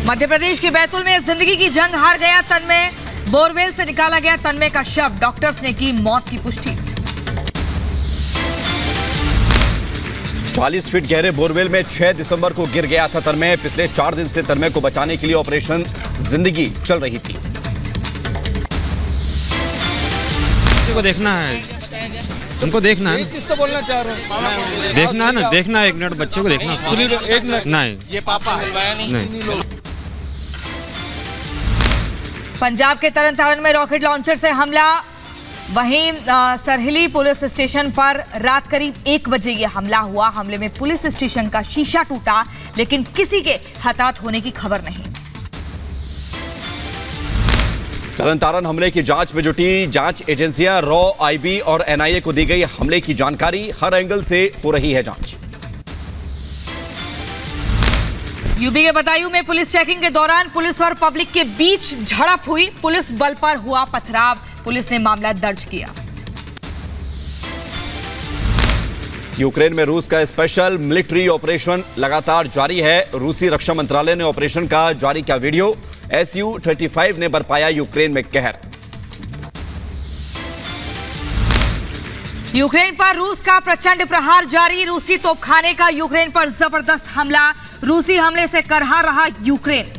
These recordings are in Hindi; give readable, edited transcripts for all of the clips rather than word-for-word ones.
मध्य प्रदेश के बैतूल में जिंदगी की जंग हार गया तन्मय। बोरवेल से निकाला गया तन्मय का शव, डॉक्टर्स ने की मौत की पुष्टि। 40 फीट गहरे बोरवेल में 6 दिसंबर को गिर गया था तन्मय। पिछले 4 दिन से तन्मय को बचाने के लिए ऑपरेशन जिंदगी चल रही थी। बच्चे को देखना है, उनको देखना है। किस तो बोलना चाह रहे हैं? देखना है ना, देखना है। 1 मिनट बच्चे को देखना। एक मिनट नहीं, ये पापा नहीं। पंजाब के तरन तारण में रॉकेट लॉन्चर से हमला। वहीं सरहिली पुलिस स्टेशन पर रात करीब 1 बजे ये हमला हुआ। हमले में पुलिस स्टेशन का शीशा टूटा, लेकिन किसी के हताहत होने की खबर नहीं। तरन तारण हमले की जांच में जुटी जांच एजेंसियां रॉ, आईबी और एनआईए को दी गई हमले की जानकारी। हर एंगल से हो रही है जांच। यूपी के बदायूं में पुलिस चेकिंग के दौरान पुलिस और पब्लिक के बीच झड़प हुई। पुलिस बल पर हुआ पथराव, पुलिस ने मामला दर्ज किया। यूक्रेन में रूस का स्पेशल मिलिट्री ऑपरेशन लगातार जारी है। रूसी रक्षा मंत्रालय ने ऑपरेशन का जारी किया वीडियो। Su-35 ने बरपाया यूक्रेन में कहर। यूक्रेन पर रूस का प्रचंड प्रहार जारी। रूसी तोपखाने का यूक्रेन पर जबरदस्त हमला। रूसी हमले से करहा रहा यूक्रेन।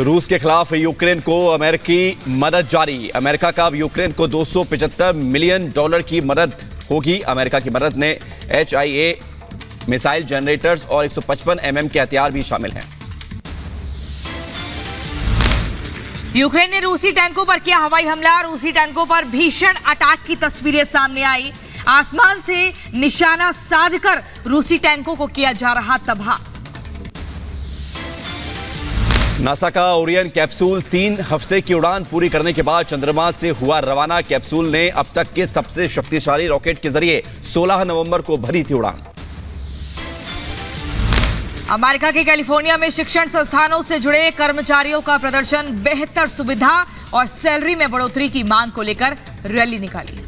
रूस के खिलाफ यूक्रेन को अमेरिकी मदद जारी। अमेरिका का अब यूक्रेन को $275 मिलियन की मदद होगी। अमेरिका की मदद में HIA मिसाइल जनरेटर्स और 155 mm के हथियार भी शामिल हैं। यूक्रेन ने रूसी टैंकों पर किया हवाई हमला। रूसी टैंकों पर भीषण अटैक की तस्वीरें सामने आई। आसमान से निशाना साधकर रूसी टैंकों को किया जा रहा तबाह। नासा का ओरियन कैप्सूल 3 हफ्ते की उड़ान पूरी करने के बाद चंद्रमा से हुआ रवाना। कैप्सूल ने अब तक के सबसे शक्तिशाली रॉकेट के जरिए 16 नवंबर को भरी थी उड़ान। अमेरिका के कैलिफोर्निया में शिक्षण संस्थानों से जुड़े कर्मचारियों का प्रदर्शन। बेहतर सुविधा और सैलरी में बढ़ोतरी की मांग को लेकर रैली निकाली।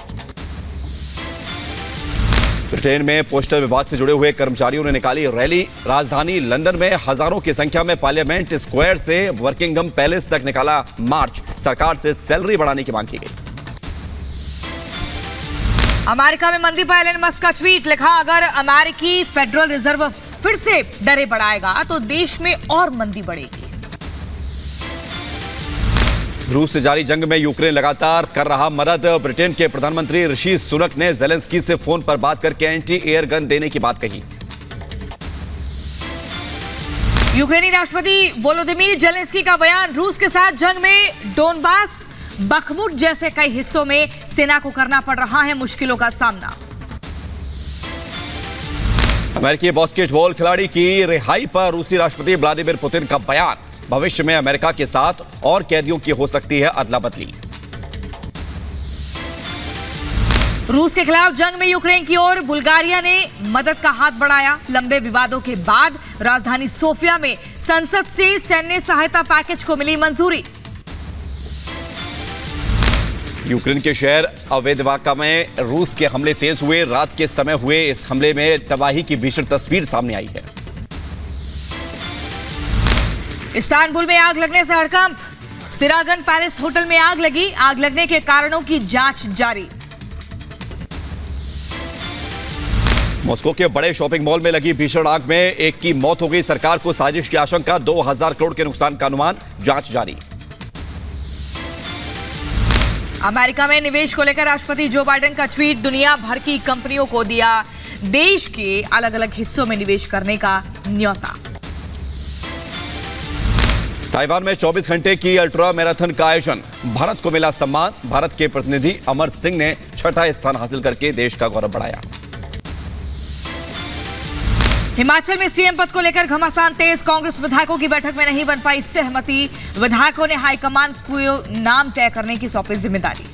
ब्रिटेन में पोस्टल विभाग से जुड़े हुए कर्मचारियों ने निकाली रैली। राजधानी लंदन में हजारों की संख्या में पार्लियामेंट स्क्वायर से वर्किंगहम पैलेस तक निकाला मार्च। सरकार से सैलरी बढ़ाने की मांग की गई। अमेरिका में मंदी पर एलन मस्क का ट्वीट लिखा, अगर अमेरिकी फेडरल रिजर्व फिर से दरें बढ़ाएगा तो देश में और मंदी बढ़ेगी। रूस से जारी जंग में यूक्रेन लगातार कर रहा मदद। ब्रिटेन के प्रधानमंत्री ऋषि सुनक ने जेलेंस्की से फोन पर बात करके एंटी एयर गन देने की बात कही। यूक्रेनी राष्ट्रपति वोलोदिमीर जेलेंस्की का बयान, रूस के साथ जंग में डोनबास, बखमुट जैसे कई हिस्सों में सेना को करना पड़ रहा है मुश्किलों का सामना। अमेरिकी बास्केटबॉल खिलाड़ी की रिहाई पर रूसी राष्ट्रपति व्लादिमीर पुतिन का बयान, भविष्य में अमेरिका के साथ और कैदियों की हो सकती है अदला बदली। रूस के खिलाफ जंग में यूक्रेन की ओर बुल्गारिया ने मदद का हाथ बढ़ाया। लंबे विवादों के बाद राजधानी सोफिया में संसद से सैन्य सहायता पैकेज को मिली मंजूरी। यूक्रेन के शहर अवेदवाका में रूस के हमले तेज हुए। रात के समय हुए इस हमले में तबाही की भीषण तस्वीर सामने आई है। इस्तांबुल में आग लगने से हड़कंप। सिरागन पैलेस होटल में आग लगी। आग लगने के कारणों की जांच जारी। मॉस्को के बड़े शॉपिंग मॉल में लगी भीषण आग में एक की मौत हो गई। सरकार को साजिश की आशंका। 2000 करोड़ के नुकसान का अनुमान, जांच जारी। अमेरिका में निवेश को लेकर राष्ट्रपति जो बाइडेन का ट्वीट, दुनिया भर की कंपनियों को दिया देश के अलग अलग हिस्सों में निवेश करने का न्योता। ताइवान में 24 घंटे की अल्ट्रा मैराथन का आयोजन, भारत को मिला सम्मान। भारत के प्रतिनिधि अमर सिंह ने 6ठा स्थान हासिल करके देश का गौरव बढ़ाया। हिमाचल में सीएम पद को लेकर घमासान तेज। कांग्रेस विधायकों की बैठक में नहीं बन पाई सहमति। विधायकों ने हाईकमान को नाम तय करने की सौंपी जिम्मेदारी।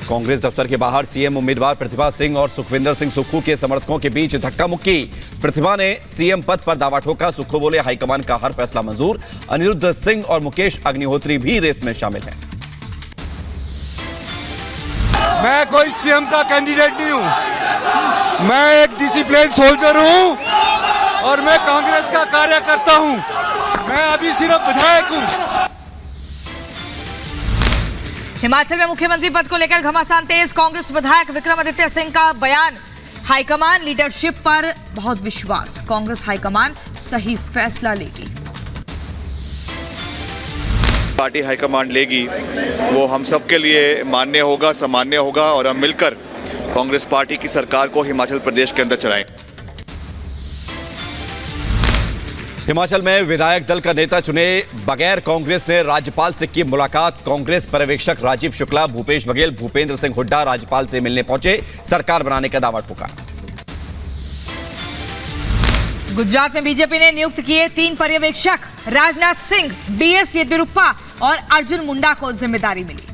कांग्रेस दफ्तर के बाहर सीएम उम्मीदवार प्रतिभा सिंह और सुखविंदर सिंह सुक्खू के समर्थकों के बीच धक्का मुक्की। प्रतिभा ने सीएम पद पर दावा ठोका। सुक्खू बोले हाईकमान का हर फैसला मंजूर। अनिरुद्ध सिंह और मुकेश अग्निहोत्री भी रेस में शामिल हैं। मैं कोई सीएम का कैंडिडेट नहीं हूं। मैं एक डिसिप्लिन सोल्जर हूँ और मैं कांग्रेस का कार्यकर्ता हूँ। मैं अभी सिर्फ विधायक हूँ। हिमाचल में मुख्यमंत्री पद को लेकर घमासान तेज। कांग्रेस विधायक विक्रमादित्य सिंह का बयान, हाईकमान लीडरशिप पर बहुत विश्वास, कांग्रेस हाईकमान सही फैसला लेगी। पार्टी हाईकमांड लेगी वो हम सबके लिए मान्य होगा, सामान्य होगा और हम मिलकर कांग्रेस पार्टी की सरकार को हिमाचल प्रदेश के अंदर चलाएंगे। हिमाचल में विधायक दल का नेता चुने बगैर कांग्रेस ने राज्यपाल से की मुलाकात। कांग्रेस पर्यवेक्षक राजीव शुक्ला, भूपेश बघेल, भूपेंद्र सिंह हुड्डा राज्यपाल से मिलने पहुंचे, सरकार बनाने का दावा ठोका। गुजरात में बीजेपी ने नियुक्त किए 3 पर्यवेक्षक, राजनाथ सिंह, बीएस येदियुरप्पा और अर्जुन मुंडा को जिम्मेदारी मिली।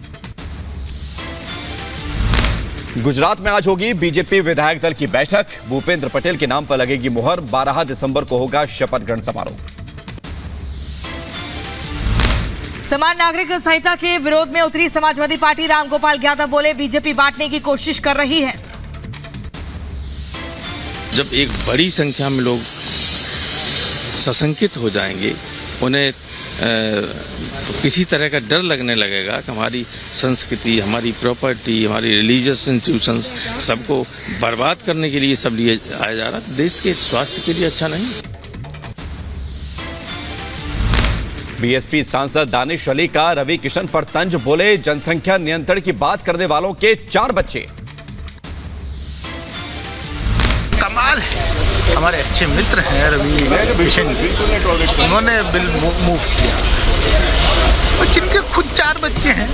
गुजरात में आज होगी बीजेपी विधायक दल की बैठक, भूपेंद्र पटेल के नाम पर लगेगी मुहर। 12 दिसंबर को होगा शपथ ग्रहण समारोह। समान नागरिक संहिता के विरोध में उतरी समाजवादी पार्टी। रामगोपाल यादव बोले, बीजेपी बांटने की कोशिश कर रही है। जब एक बड़ी संख्या में लोग सशंकित हो जाएंगे, उन्हें किसी तरह का डर लगने लगेगा कि हमारी संस्कृति, हमारी प्रॉपर्टी, हमारी रिलीजियस इंस्टीट्यूशंस सबको बर्बाद करने के लिए सब लिए आया जा रहा, देश के स्वास्थ्य के लिए अच्छा नहीं। बीएसपी सांसद दानिश अली का रवि किशन पर तंज, बोले जनसंख्या नियंत्रण की बात करने वालों के 4 बच्चे। कमाल है, हमारे अच्छे मित्र हैं रवि किशन जी, उन्होंने बिल मूव किया और जिनके खुद 4 बच्चे हैं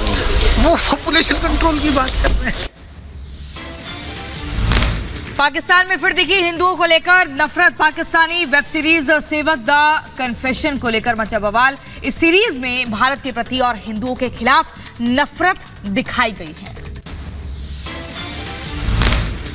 वो पॉपुलेशन कंट्रोल की बात कर रहे हैं। पाकिस्तान में फिर दिखी हिंदुओं को लेकर नफरत। पाकिस्तानी वेब सीरीज सेवक द कन्फेशन को लेकर मचा बवाल। इस सीरीज में भारत के प्रति और हिंदुओं के खिलाफ नफरत दिखाई गई है।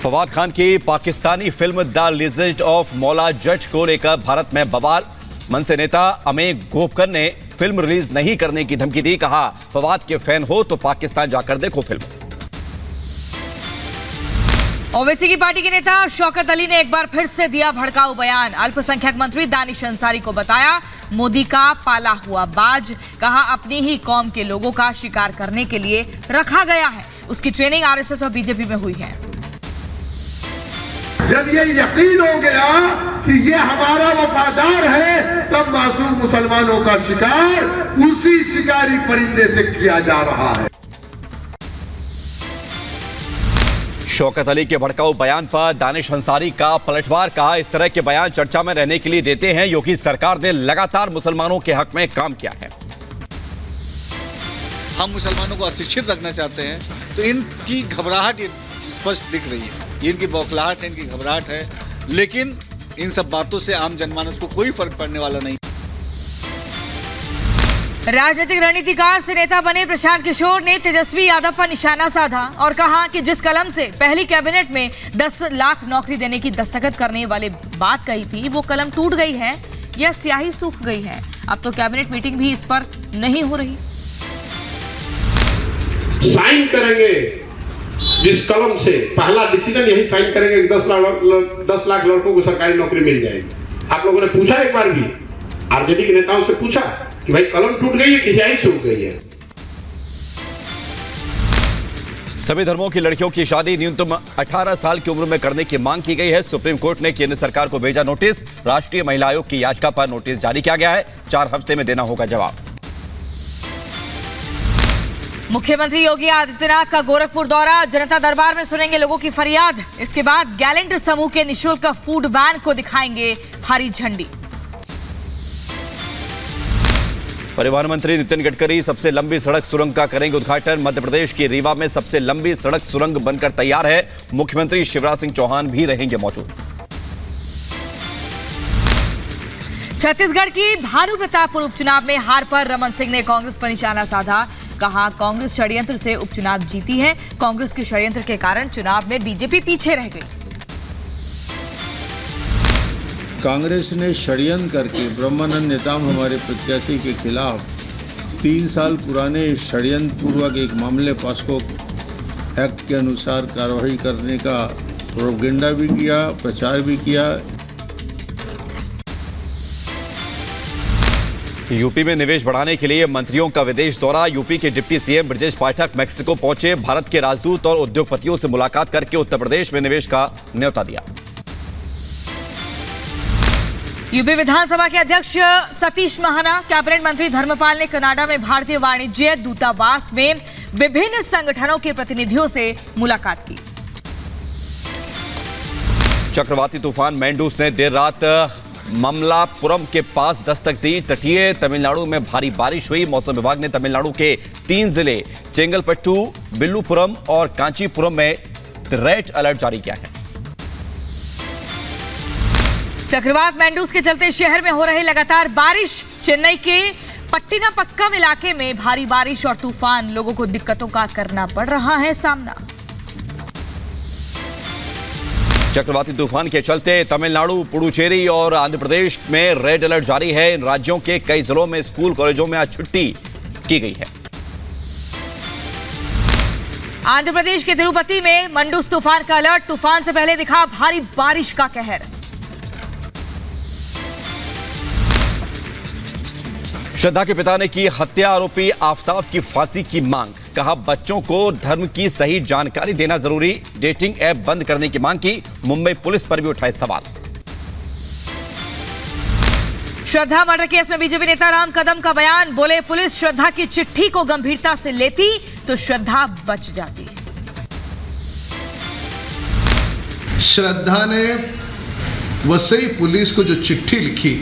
फवाद खान की Pakistani film the legend of मौला जज को लेकर भारत में बवाल। मनसे नेता अमेय गोपकर ने फिल्म रिलीज नहीं करने की धमकी दी। कहा, फवाद के फैन हो तो पाकिस्तान जाकर देखो फिल्म। ओवैसी की पार्टी के नेता शौकत अली ने एक बार फिर से दिया भड़काऊ बयान। अल्पसंख्यक मंत्री दानिश अंसारी को बताया मोदी का पाला हुआ बाज। कहा, अपनी ही कौम के लोगों का शिकार करने के लिए रखा गया है। उसकी ट्रेनिंग आरएसएस और बीजेपी में हुई है। जब ये यकीन हो गया कि ये हमारा वफादार है, तब मासूम मुसलमानों का शिकार उसी शिकारी परिंदे से किया जा रहा है। शौकत अली के भड़काऊ बयान पर दानिश अंसारी का पलटवार। कहा, इस तरह के बयान चर्चा में रहने के लिए देते हैं, योगी सरकार ने लगातार मुसलमानों के हक में काम किया है। हम मुसलमानों को अशिक्षित रखना चाहते हैं, तो इनकी घबराहट स्पष्ट दिख रही है। ये इनकी बौखलाहट है, इनकी घबराहट है, लेकिन इन सब बातों से आम जनमानस को कोई फर्क पड़ने वाला नहीं। राजनीतिक रणनीतिकार से नेता बने प्रशांत किशोर ने तेजस्वी यादव पर निशाना साधा और कहा कि जिस कलम से पहली कैबिनेट में 10 लाख नौकरी देने की दस्तखत करने वाली बात कही थी, वो कलम टूट गई है या स्याही सूख गई है। अब तो कैबिनेट मीटिंग भी इस पर नहीं हो रही। साइन करेंगे जिस कलम से, पहला डिसीजन यही साइन करेंगे कि 10 लाख लड़कों को सरकारी नौकरी मिल जाएगी। आप लोगों ने पूछा एक बार भी, आरजेडी के नेताओं से पूछा कि भाई कलम टूट गई है कि स्याही सूख गई है। सभी धर्मों की लड़कियों की शादी न्यूनतम 18 साल की उम्र में करने की मांग की गई है। सुप्रीम कोर्ट ने केंद्र सरकार को भेजा नोटिस। राष्ट्रीय महिला आयोग की याचिका पर नोटिस जारी किया गया है। 4 हफ्ते में देना होगा जवाब। मुख्यमंत्री योगी आदित्यनाथ का गोरखपुर दौरा। जनता दरबार में सुनेंगे लोगों की फरियाद। इसके बाद गैलेंट समूह के निःशुल्क फूड वैन को दिखाएंगे हरी झंडी। परिवहन मंत्री नितिन गडकरी सबसे लंबी सड़क सुरंग का करेंगे उद्घाटन। मध्य प्रदेश की रीवा में सबसे लंबी सड़क सुरंग बनकर तैयार है। मुख्यमंत्री शिवराज सिंह चौहान भी रहेंगे मौजूद। छत्तीसगढ़ की भानु प्रतापपुर उपचुनाव में हार पर रमन सिंह ने कांग्रेस पर निशाना साधा। कहा, कांग्रेस षड्यंत्र से उपचुनाव जीती है। कांग्रेस के षड्यंत्र के कारण चुनाव में बीजेपी पीछे रह गई। कांग्रेस ने षड्यंत्र करके ब्रह्मानंद नेताम हमारे प्रत्याशी के खिलाफ 3 साल पुराने षड्यंत्र पूर्वक एक मामले पॉस्को एक्ट के अनुसार कार्रवाई करने का प्रोपेगेंडा भी किया, प्रचार भी किया। यूपी में निवेश बढ़ाने के लिए मंत्रियों का विदेश दौरा। यूपी के deputy CM Brajesh Pathak Mexico पहुंचे। भारत के राजदूत और उद्योगपतियों से मुलाकात करके उत्तर प्रदेश में निवेश का न्योता दिया। यूपी विधानसभा के अध्यक्ष सतीश महाना, कैबिनेट मंत्री धर्मपाल ने कनाडा में भारतीय वाणिज्य दूतावास में विभिन्न संगठनों के प्रतिनिधियों से मुलाकात की। चक्रवाती तूफान मैंडूस ने देर रात ममलापुरम के पास दस्तक दी। तटीय तमिलनाडु में भारी बारिश हुई। मौसम विभाग ने तमिलनाडु के 3 जिले चेंगलपट्टू, बिल्लुपुरम और कांचीपुरम में रेड अलर्ट जारी किया है। चक्रवात मैंडूस के चलते शहर में हो रही लगातार बारिश। चेन्नई के पट्टिनापक्कम इलाके में भारी बारिश और तूफान, लोगों को दिक्कतों का करना पड़ रहा है सामना। चक्रवाती तूफान के चलते तमिलनाडु, पुडुचेरी और आंध्र प्रदेश में रेड अलर्ट जारी है। इन राज्यों के कई जिलों में स्कूल कॉलेजों में आज छुट्टी की गई है। आंध्र प्रदेश के तिरुपति में मंडूस तूफान का अलर्ट। तूफान से पहले दिखा भारी बारिश का कहर। श्रद्धा के पिता ने की हत्या। आरोपी आफताब की फांसी की मांग। कहा बच्चों को धर्म की सही जानकारी देना जरूरी। डेटिंग ऐप बंद करने की मांग की। मुंबई पुलिस पर भी उठाए सवाल। श्रद्धा मर्डर केस में बीजेपी नेता राम कदम का बयान। बोले पुलिस श्रद्धा की चिट्ठी को गंभीरता से लेती तो श्रद्धा बच जाती। श्रद्धा ने वसई पुलिस को जो चिट्ठी लिखी,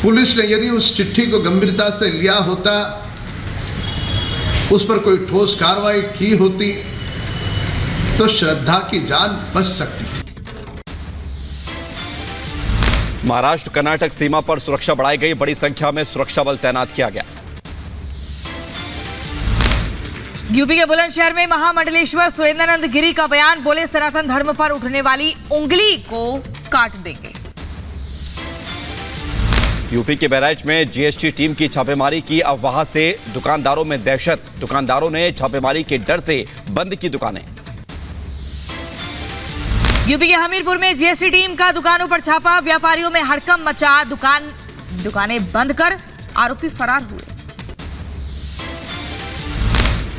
पुलिस ने यदि उस चिट्ठी को गंभीरता से लिया होता, उस पर कोई ठोस कार्रवाई की होती तो श्रद्धा की जान बच सकती थी। महाराष्ट्र कर्नाटक सीमा पर सुरक्षा बढ़ाई गई। बड़ी संख्या में सुरक्षा बल तैनात किया गया। यूपी के बुलंदशहर में महामंडलेश्वर सुरेंद्रानंद गिरी का बयान। बोले सनातन धर्म पर उठने वाली उंगली को काट देंगे। यूपी के बहराइच में जीएसटी टीम की छापेमारी की। अफवाह से दुकानदारों में दहशत। दुकानदारों ने छापेमारी के डर से बंद की दुकानें। यूपी के हमीरपुर में जीएसटी टीम का दुकानों पर छापा। व्यापारियों में हड़कंप मचा। दुकानें बंद कर आरोपी फरार हुए।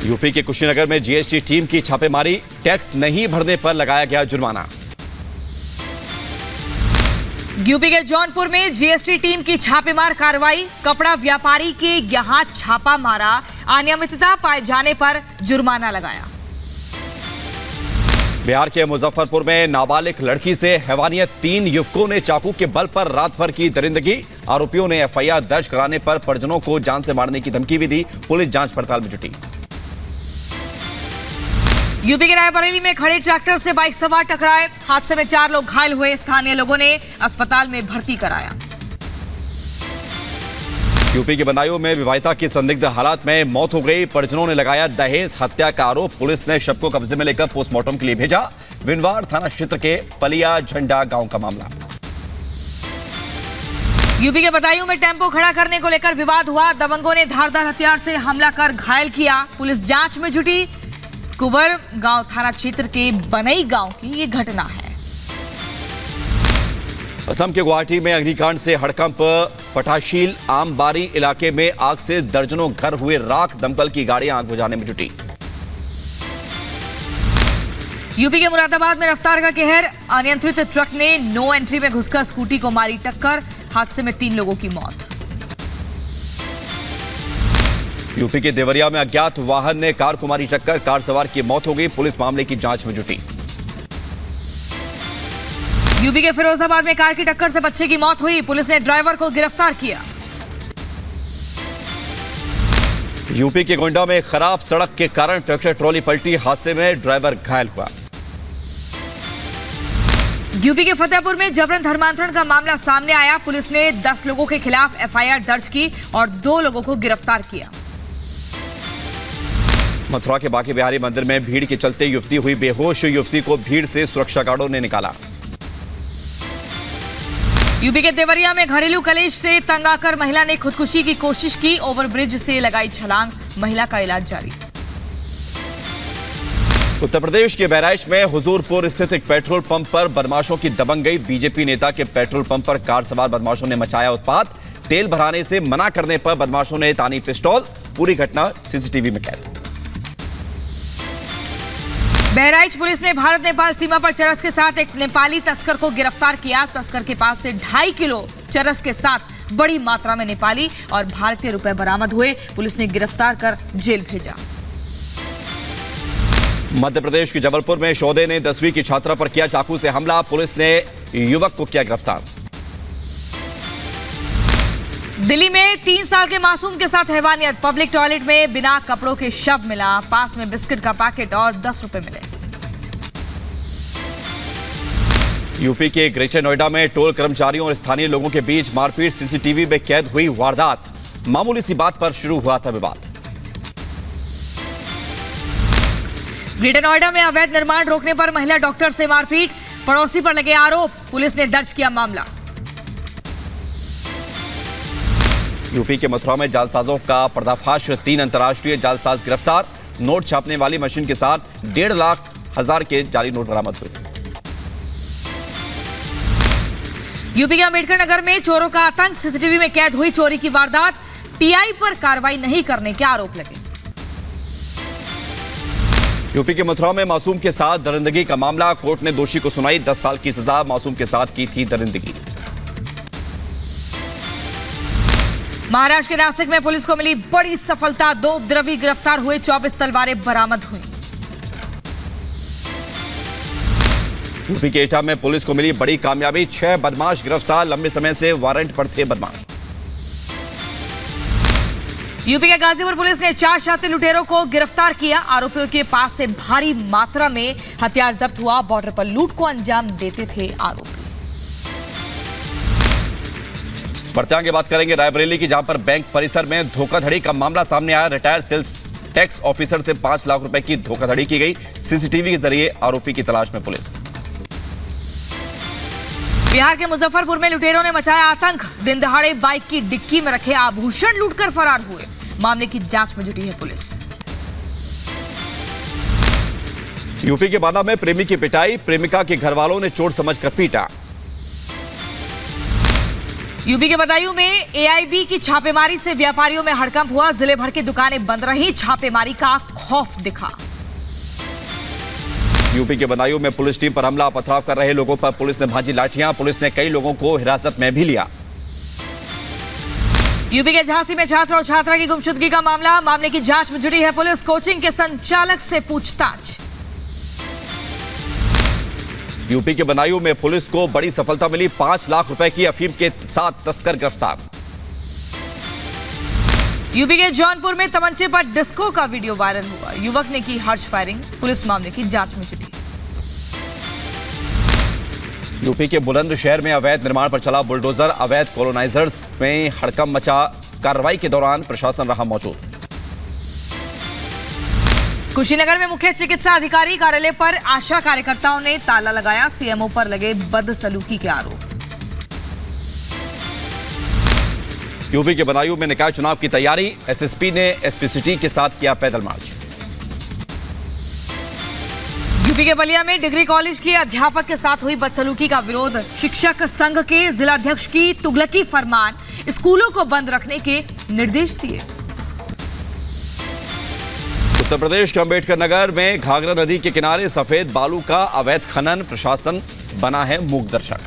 यूपी के कुशीनगर में जीएसटी टीम की छापेमारी। टैक्स नहीं भरने पर लगाया गया जुर्माना। यूपी के जौनपुर में जीएसटी टीम की छापेमार कार्रवाई। कपड़ा व्यापारी के यहां छापा मारा। अनियमितता पाए जाने पर जुर्माना लगाया। बिहार के मुजफ्फरपुर में नाबालिग लड़की से हैवानियत। 3 युवकों ने चाकू के बल पर रात भर की दरिंदगी। आरोपियों ने एफआईआर दर्ज कराने पर परिजनों को जान से मारने की धमकी भी दी। पुलिस जांच पड़ताल में जुटी। यूपी के रायबरेली में खड़े ट्रैक्टर से बाइक सवार टकराए। हादसे में 4 लोग घायल हुए। स्थानीय लोगों ने अस्पताल में भर्ती कराया। यूपी के बदायूं में विवाहिता की संदिग्ध हालात में मौत हो गई। परिजनों ने लगाया दहेज हत्या का आरोप। पुलिस ने शव को कब्जे में लेकर पोस्टमार्टम के लिए भेजा। विनवार थाना क्षेत्र के पलिया झंडा गांव का मामला। यूपी के बदायूं में टेम्पो खड़ा करने को लेकर विवाद हुआ। दबंगों ने धारदार हथियार से हमला कर घायल किया। पुलिस जांच में जुटी। कुबर गांव थाना क्षेत्र के बनई गांव की ये घटना है। असम के गुवाहाटी में अग्निकांड से हड़कंप। पटाशील आमबारी इलाके में आग से दर्जनों घर हुए राख। दमकल की गाड़ियां आग बुझाने में जुटी। यूपी के मुरादाबाद में रफ्तार का कहर। अनियंत्रित ट्रक ने नो एंट्री में घुसकर स्कूटी को मारी टक्कर। हादसे में 3 लोगों की मौत। यूपी के देवरिया में अज्ञात वाहन ने कार को मारी टक्कर। कार सवार की मौत हो गई। पुलिस मामले की जांच में जुटी। यूपी के फिरोजाबाद में कार की टक्कर से बच्चे की मौत हुई। पुलिस ने ड्राइवर को गिरफ्तार किया। यूपी के गोंडा में खराब सड़क के कारण ट्रैक्टर ट्रॉली पलटी। हादसे में ड्राइवर घायल हुआ। यूपी के फतेहपुर में जबरन धर्मांतरण का मामला सामने आया। पुलिस ने 10 लोगों के खिलाफ एफआईआर दर्ज की और 2 लोगों को गिरफ्तार किया। मथुरा के बांके बिहारी मंदिर में भीड़ के चलते युवती हुई बेहोश। युवती को भीड़ से सुरक्षा गार्डों ने निकाला। यूपी के देवरिया में घरेलू कलेश से तंग आकर महिला ने खुदकुशी की कोशिश की। ओवरब्रिज से लगाई छलांग। महिला का इलाज जारी। उत्तर प्रदेश के बहराइच में हुजूरपुर स्थित एक पेट्रोल पंप पर बदमाशों की दबंगई। बीजेपी नेता के पेट्रोल पंप पर कार सवार बदमाशों ने मचाया उत्पात। तेल भराने से मना करने पर बदमाशों ने तानी पिस्तौल। पूरी घटना सीसीटीवी में कैद। बहराइच पुलिस ने भारत नेपाल सीमा पर चरस के साथ एक नेपाली तस्कर को गिरफ्तार किया। तस्कर के पास से 2.5 किलो चरस के साथ बड़ी मात्रा में नेपाली और भारतीय रुपए बरामद हुए। पुलिस ने गिरफ्तार कर जेल भेजा। मध्य प्रदेश के जबलपुर में शोधे ने 10वीं की छात्रा पर किया चाकू से हमला। पुलिस ने युवक को किया गिरफ्तार। दिल्ली में 3 साल के मासूम के साथ हैवानियत। पब्लिक टॉयलेट में बिना कपड़ों के शव मिला। पास में बिस्किट का पैकेट और 10 रुपए मिले। यूपी के ग्रेटर नोएडा में टोल कर्मचारियों और स्थानीय लोगों के बीच मारपीट। सीसीटीवी में कैद हुई वारदात। मामूली सी बात पर शुरू हुआ था विवाद। ग्रेटर नोएडा में अवैध निर्माण रोकने पर महिला डॉक्टर से मारपीट। पड़ोसी पर लगे आरोप। पुलिस ने दर्ज किया मामला। यूपी के मथुरा में जालसाजों का पर्दाफाश। 3 अंतर्राष्ट्रीय जालसाज गिरफ्तार। नोट छापने वाली मशीन के साथ 1.5 लाख के जाली नोट बरामद हुए। यूपी के अंबेडकर नगर में चोरों का आतंक। सीसीटीवी में कैद हुई चोरी की वारदात। टीआई पर कार्रवाई नहीं करने के आरोप लगे। यूपी के मथुरा में मासूम के साथ दरिंदगी का मामला। कोर्ट ने दोषी को सुनाई 10 साल की सजा। मासूम के साथ की थी दरिंदगी। महाराष्ट्र के नासिक में पुलिस को मिली बड़ी सफलता। 2 उपद्रवी गिरफ्तार हुए। 24 तलवारें बरामद हुई। यूपी के एटा में पुलिस को मिली बड़ी कामयाबी। 6 बदमाश गिरफ्तार। लंबे समय से वारंट पर थे बदमाश। यूपी के गाजीपुर पुलिस ने 4 शातिर लुटेरों को गिरफ्तार किया। आरोपियों के पास से भारी मात्रा में हथियार जब्त हुआ। बॉर्डर पर लूट को अंजाम देते थे आरोपी। बढ़ते आगे बात करेंगे रायबरेली की, जहां पर बैंक परिसर में धोखाधड़ी का मामला सामने आया। रिटायर्ड सेल्स टैक्स ऑफिसर से 5 लाख रुपए की धोखाधड़ी की गई। सीसीटीवी के जरिए आरोपी की तलाश में पुलिस। बिहार के मुजफ्फरपुर में लुटेरों ने मचाया आतंक। दिन दहाड़े बाइक की डिक्की में रखे आभूषण लूटकर फरार हुए। मामले की जांच में जुटी है पुलिस। यूपी के बांदा में प्रेमी की पिटाई। प्रेमिका के घर वालों ने चोट समझकर पीटा। यूपी के बदायूं में एआईबी की छापेमारी से व्यापारियों में हड़कंप हुआ। जिले भर की दुकानें बंद रही। छापेमारी का खौफ दिखा। यूपी के बदायूं में पुलिस टीम पर हमला। पथराव कर रहे लोगों पर पुलिस ने भांजी लाठियां। पुलिस ने कई लोगों को हिरासत में भी लिया। यूपी के झांसी में छात्र और छात्रा की गुमशुदगी का मामला। मामले की जांच में जुटी है पुलिस। कोचिंग के संचालक से पूछताछ। यूपी के बदायूं में पुलिस को बड़ी सफलता मिली। 5 लाख रुपए की अफीम के साथ तस्कर गिरफ्तार। यूपी के जौनपुर में तमंचे पर डिस्को का वीडियो वायरल हुआ। युवक ने की हर्ष फायरिंग। पुलिस मामले की जांच में जुटी। यूपी के बुलंदशहर में अवैध निर्माण पर चला बुलडोजर। अवैध कॉलोनाइजर्स में हड़कंप मचा। कार्रवाई के दौरान प्रशासन रहा मौजूद। कुशीनगर में मुख्य चिकित्सा अधिकारी कार्यालय पर आशा कार्यकर्ताओं ने ताला लगाया। सीएमओ पर लगे बदसलूकी के आरोप। यूपी के बदायूं में निकाय चुनाव की तैयारी। एसएसपी ने एसपी सिटी के साथ किया पैदल मार्च। यूपी के बलिया में डिग्री कॉलेज के अध्यापक के साथ हुई बदसलूकी का विरोध। शिक्षक संघ के जिलाध्यक्ष की तुगलकी फरमान। स्कूलों को बंद रखने के निर्देश दिए। उत्तर प्रदेश के अंबेडकर नगर में घाघरा नदी के किनारे सफेद बालू का अवैध खनन। प्रशासन बना है मूक दर्शक।